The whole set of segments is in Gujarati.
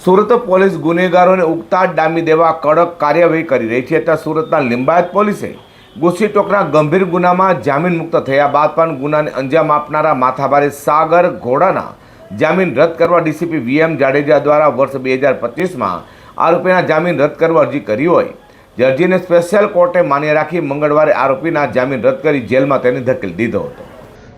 સુરત પોલીસ ગુનેગારોને ઉગતા ડામી દેવા કડક કાર્યવાહી કરી રહી છે. ત્યાં સુરતના લિંબાયત પોલીસે ગુસ્સીટોકના ગંભીર ગુનામાં જામીન મુક્ત થયા બાદ પણ ગુનાને અંજામ આપનારા માથાભારે સાગર ઘોડાના જામીન રદ કરવા ડીસીપી વીએમ જાડેજા દ્વારા વર્ષ 2025માં આરોપીના જામીન રદ કરવા અરજી કરી હોય. જે અરજીને સ્પેશિયલ કોર્ટે માન્ય રાખી મંગળવારે આરોપીના જામીન રદ કરી જેલમાં તેને ધકેલી દીધો હતો.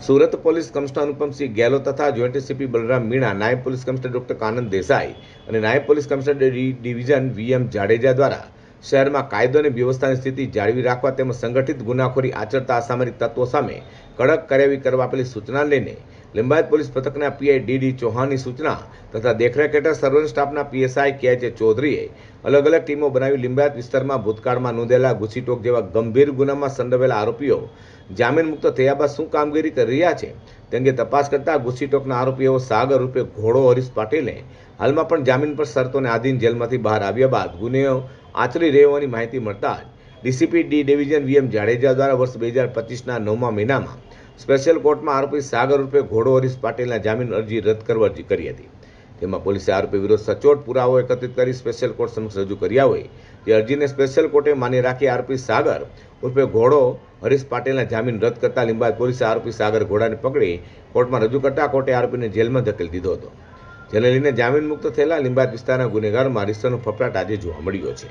સુરત પોલીસ કમિશનર અનુપમસિંહ ગેહલોત તથા જોઈન્ટ એસીપી બલરામ મીણા, નાયબ પોલીસ કમિશનર ડોક્ટર કાનંદ દેસાઈ અને નાયબ police commissioner division VM Jadeja દ્વારા શહેરમાં કાયદો અને વ્યવસ્થાની સ્થિતિ જાળવી રાખવા તેમજ સંગઠિત ગુનાખોરી આચરતા અસામરિક તત્વો સામે કડક કાર્યવાહી કરવા આપેલી સૂચના લઈને લિંબાયત પોલીસ પથકના પીઆઈ ડી ચૌહાણની સૂચના તથા દેખરેખ હેઠળ સર્વેલન્સ સ્ટાફના પીએસઆઈ કે ચૌધરીએ અલગ અલગ ટીમો બનાવી લિંબાયત વિસ્તારમાં ભૂતકાળમાં નોંધેલા ગુસ્સીટોક જેવા ગંભીર ગુનામાં સંડોવાયેલા આરોપીઓ જામીન મુક્ત થયા બાદ શું કામગીરી કરી રહ્યા છે તે અંગે તપાસ કરતા ગુસ્સીટોકના આરોપી એવો સાગર રૂપે ઘોડો હરીશ પાટીલે હાલમાં પણ જામીન પર શરતોને આધીન જેલમાંથી બહાર આવ્યા બાદ ગુનેઓ આચરી રહેવાની માહિતી મળતા જ ડીસીપી ડિવિઝન વીએમ જાડેજા દ્વારા વર્ષ 2025ના 9મા મહિનામાં સ્પેશિયલ કોર્ટમાં આરોપી સાગર રૂપે ઘોડો હરીશ પાટીલના જામીન અરજી રદ કરવા અરજી કરી હતી. તેમાં પોલીસે આરોપી વિરુદ્ધ સચોટ પુરાવો એકત્રિત કરી સ્પેશિયલ કોર્ટ સમક્ષ રજૂ કર્યા હોય. જે અરજીને સ્પેશિયલ કોર્ટે માન્ય રાખી આરોપી સાગર ઉર્ફે ઘોડો હરીશ પાટીલના જામીન રદ કરતા લિંબાયત પોલીસે આરોપી સાગર ઘોડાને પકડી કોર્ટમાં રજૂ કરતા કોર્ટે આરોપીને જેલમાં ધકેલી દીધો હતો. જેને લઈને જામીન મુક્ત થયેલા લિંબાયત વિસ્તારના ગુનેગારોમાં રીસનો ફફડાટ આજે જોવા મળ્યો છે.